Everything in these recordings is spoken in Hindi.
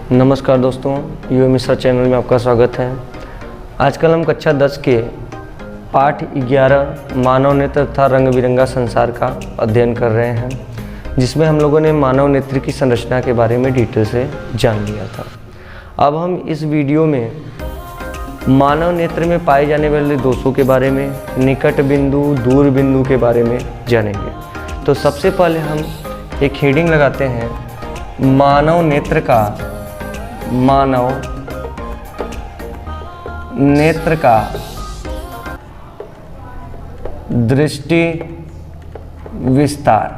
नमस्कार दोस्तों, यू मिश्रा चैनल में आपका स्वागत है। आजकल हम कक्षा 10 के पाठ 11 मानव नेत्र तथा रंग बिरंगा संसार का अध्ययन कर रहे हैं, जिसमें हम लोगों ने मानव नेत्र की संरचना के बारे में डिटेल से जान लिया था। अब हम इस वीडियो में मानव नेत्र में पाए जाने वाले दोषों के बारे में, निकट बिंदु, दूर बिंदु के बारे में जानेंगे। तो सबसे पहले हम एक हेडिंग लगाते हैं, मानव नेत्र का दृष्टि विस्तार।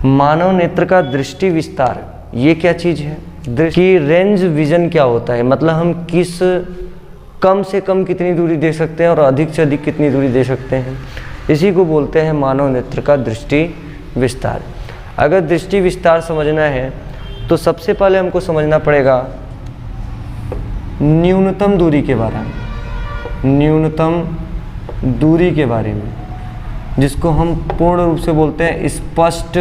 मानव नेत्र का दृष्टि विस्तार, ये क्या चीज़ है? दृष्टि रेंज विजन क्या होता है, मतलब हम किस कम से कम कितनी दूरी दे सकते हैं और अधिक से अधिक कितनी दूरी दे सकते हैं, इसी को बोलते हैं मानव नेत्र का दृष्टि विस्तार। अगर दृष्टि विस्तार समझना है तो सबसे पहले हमको समझना पड़ेगा न्यूनतम दूरी के बारे में, जिसको हम पूर्ण रूप से बोलते हैं स्पष्ट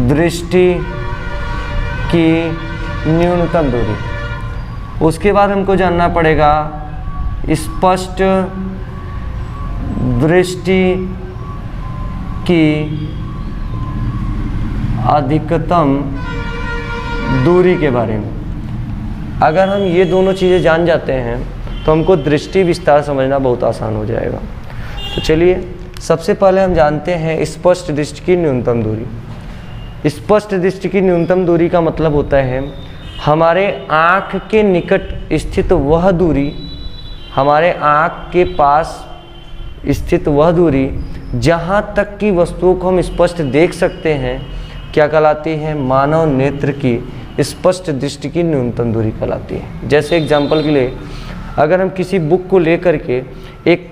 दृष्टि की न्यूनतम दूरी। उसके बाद हमको जानना पड़ेगा स्पष्ट दृष्टि की अधिकतम दूरी के बारे में। अगर हम ये दोनों चीज़ें जान जाते हैं तो हमको दृष्टि विस्तार समझना बहुत आसान हो जाएगा। तो चलिए सबसे पहले हम जानते हैं स्पष्ट दृष्टि की न्यूनतम दूरी। स्पष्ट दृष्टि की न्यूनतम दूरी का मतलब होता है हमारे आँख के निकट स्थित वह दूरी, हमारे आँख के पास स्थित वह दूरी जहाँ तक की वस्तुओं को हम स्पष्ट देख सकते हैं, क्या कहलाती है? मानव नेत्र की स्पष्ट दृष्टि की न्यूनतम दूरी कहलाती है। जैसे एग्जाम्पल के लिए अगर हम किसी बुक को लेकर के एक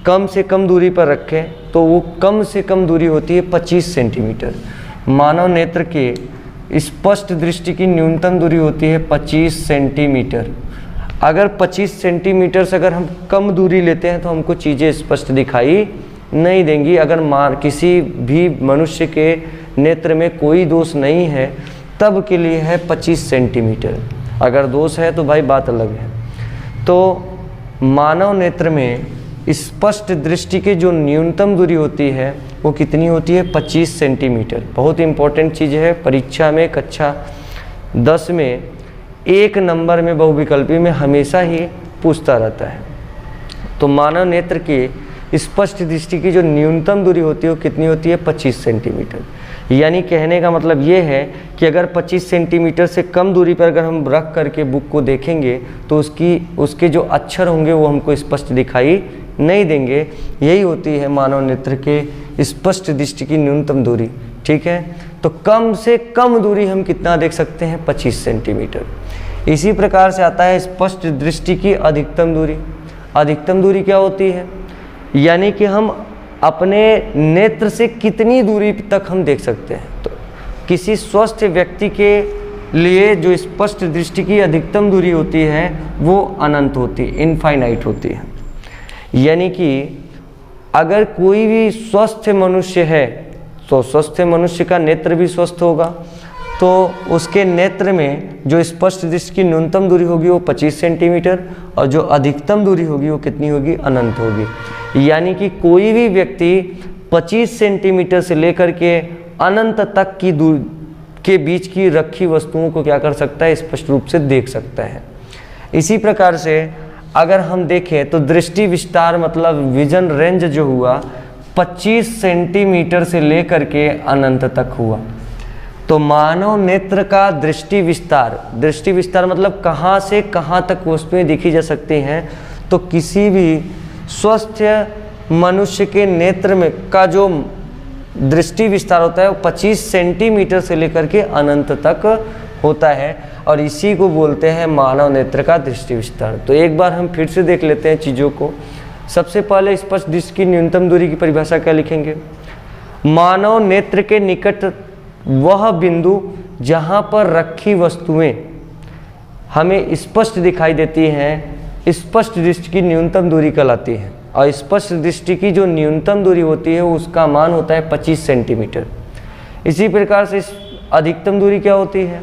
कम से कम दूरी पर रखें तो वो कम से कम दूरी होती है 25 सेंटीमीटर। मानव नेत्र के स्पष्ट दृष्टि की न्यूनतम दूरी होती है 25 सेंटीमीटर। अगर 25 सेंटीमीटर से अगर हम कम दूरी लेते हैं तो हमको चीज़ें स्पष्ट दिखाई नहीं देंगी। अगर किसी भी मनुष्य के नेत्र में कोई दोष नहीं है तब के लिए है 25 सेंटीमीटर। अगर दोष है तो भाई बात अलग है। तो मानव नेत्र में स्पष्ट दृष्टि की जो न्यूनतम दूरी होती है वो कितनी होती है? 25 सेंटीमीटर। बहुत इंपॉर्टेंट चीज़ है, परीक्षा में कक्षा 10 में 1 नंबर में बहुविकल्पी में हमेशा ही पूछता रहता है। तो मानव नेत्र की स्पष्ट दृष्टि की जो न्यूनतम दूरी होती है वो कितनी होती है? 25 सेंटीमीटर। यानी कहने का मतलब ये है कि अगर 25 सेंटीमीटर से कम दूरी पर अगर हम रख करके बुक को देखेंगे तो उसके जो अक्षर होंगे वो हमको स्पष्ट दिखाई नहीं देंगे। यही होती है मानव नेत्र के स्पष्ट दृष्टि की न्यूनतम दूरी। ठीक है, तो कम से कम दूरी हम कितना देख सकते हैं? 25 सेंटीमीटर। इसी प्रकार से आता है स्पष्ट दृष्टि की अधिकतम दूरी। अधिकतम दूरी क्या होती है? यानी कि हम अपने नेत्र से कितनी दूरी तक हम देख सकते हैं। तो किसी स्वस्थ व्यक्ति के लिए जो स्पष्ट दृष्टि की अधिकतम दूरी होती है वो अनंत होती है, इनफाइनाइट होती है। यानी कि अगर कोई भी स्वस्थ मनुष्य है तो स्वस्थ मनुष्य का नेत्र भी स्वस्थ होगा, तो उसके नेत्र में जो स्पष्ट दृष्टि की न्यूनतम दूरी होगी वो 25 सेंटीमीटर और जो अधिकतम दूरी होगी वो कितनी होगी? अनंत होगी। यानी कि कोई भी व्यक्ति 25 सेंटीमीटर से लेकर के अनंत तक की दूरी के बीच की रखी वस्तुओं को क्या कर सकता है? स्पष्ट रूप से देख सकता है। इसी प्रकार से अगर हम देखें तो दृष्टि विस्तार मतलब विजन रेंज जो हुआ 25 सेंटीमीटर से लेकर के अनंत तक हुआ। तो मानव नेत्र का दृष्टि विस्तार मतलब कहाँ से कहाँ तक वस्तुएं देखी जा सकती हैं। तो किसी भी स्वस्थ मनुष्य के नेत्र में का जो दृष्टि विस्तार होता है वो 25 सेंटीमीटर से लेकर के अनंत तक होता है और इसी को बोलते हैं मानव नेत्र का दृष्टि विस्तार। तो एक बार हम फिर से देख लेते हैं चीज़ों को। सबसे पहले स्पष्ट दृष्टि की न्यूनतम दूरी की परिभाषा क्या लिखेंगे? मानव नेत्र के निकट वह बिंदु जहाँ पर रखी वस्तुएं हमें स्पष्ट दिखाई देती हैं, स्पष्ट दृष्टि की न्यूनतम दूरी कहलाती है। और स्पष्ट दृष्टि की जो न्यूनतम दूरी होती है उसका मान होता है 25 सेंटीमीटर। इसी प्रकार से अधिकतम दूरी क्या होती है,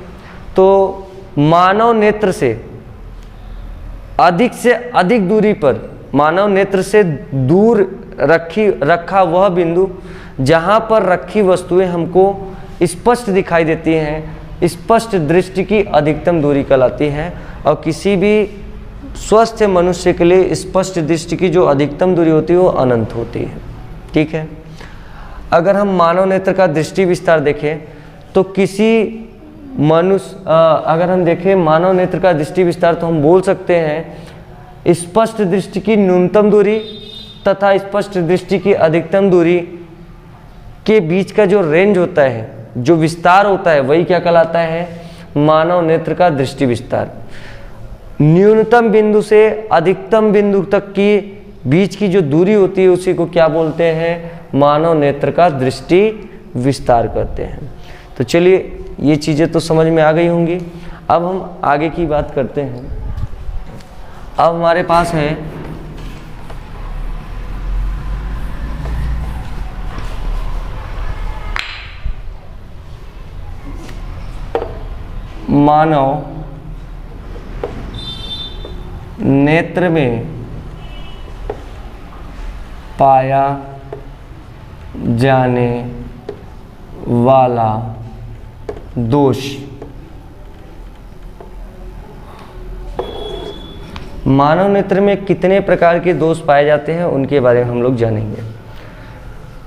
तो मानव नेत्र से अधिक दूरी पर, मानव नेत्र से दूर रखा वह बिंदु जहाँ पर रखी वस्तुएं हमको स्पष्ट दिखाई देती हैं, स्पष्ट दृष्टि की अधिकतम दूरी कहलाती है। और किसी भी स्वस्थ मनुष्य के लिए स्पष्ट दृष्टि की जो अधिकतम दूरी होती है वो अनंत होती है। ठीक है। अगर हम मानव नेत्र का दृष्टि विस्तार देखें तो किसी मनुष्य अगर हम देखें मानव नेत्र का दृष्टि विस्तार तो हम बोल सकते हैं स्पष्ट दृष्टि की न्यूनतम दूरी तथा स्पष्ट दृष्टि की अधिकतम दूरी के बीच का जो रेंज होता है, जो विस्तार होता है, वही क्या कहलाता है, मानव नेत्र का दृष्टि विस्तार। न्यूनतम बिंदु से अधिकतम बिंदु तक की बीच की जो दूरी होती है उसी को क्या बोलते हैं, मानव नेत्र का दृष्टि विस्तार कहते हैं। तो चलिए ये चीज़ें तो समझ में आ गई होंगी। अब हम आगे की बात करते हैं। अब हमारे पास है मानव नेत्र में पाया जाने वाला दोष। मानव नेत्र में कितने प्रकार के दोष पाए जाते हैं उनके बारे में हम लोग जानेंगे।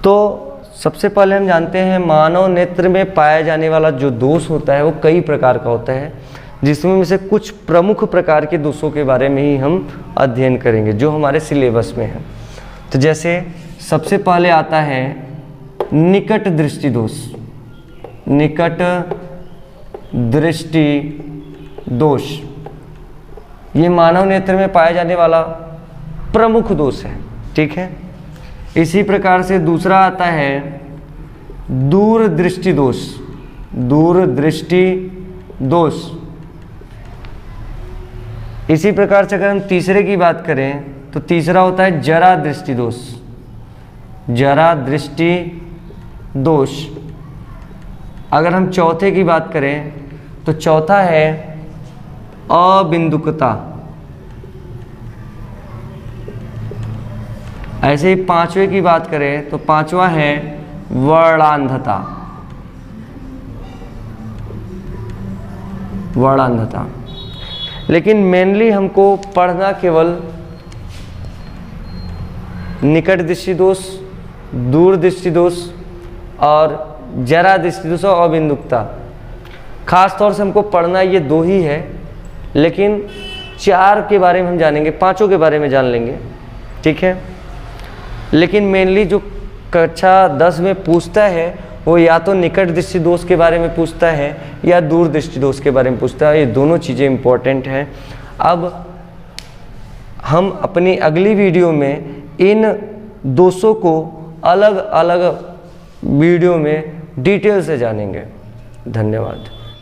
तो सबसे पहले हम जानते हैं मानव नेत्र में पाया जाने वाला जो दोष होता है वो कई प्रकार का होता है, जिसमें से कुछ प्रमुख प्रकार के दोषों के बारे में ही हम अध्ययन करेंगे जो हमारे सिलेबस में है। तो जैसे सबसे पहले आता है निकट दृष्टि दोष। निकट दृष्टि दोष ये मानव नेत्र में पाया जाने वाला प्रमुख दोष है। ठीक है। इसी प्रकार से दूसरा आता है दूर दृष्टि दोष। दूर दृष्टि दोष। इसी प्रकार से अगर हम तीसरे की बात करें तो तीसरा होता है जरा दृष्टि दोष। जरा दृष्टि दोष। अगर हम चौथे की बात करें तो चौथा है अबिंदुकता। ऐसे ही पांचवे की बात करें तो पांचवा है वर्णांधता। वर्णांधता। लेकिन मेनली हमको पढ़ना केवल निकट दृष्टि दोष, दूर दृष्टि दोष और जरा दृष्टि दोष और अबिंदुकता। खास तौर से हमको पढ़ना ये दो ही है, लेकिन चार के बारे में हम जानेंगे, पांचों के बारे में जान लेंगे। ठीक है। लेकिन मेनली जो कक्षा 10 में पूछता है वो या तो निकट दृष्टि दोष के बारे में पूछता है या दूर दृष्टि दोष के बारे में पूछता है। ये दोनों चीज़ें इम्पोर्टेंट हैं। अब हम अपनी अगली वीडियो में इन दोषों को अलग अलग वीडियो में डिटेल से जानेंगे। धन्यवाद।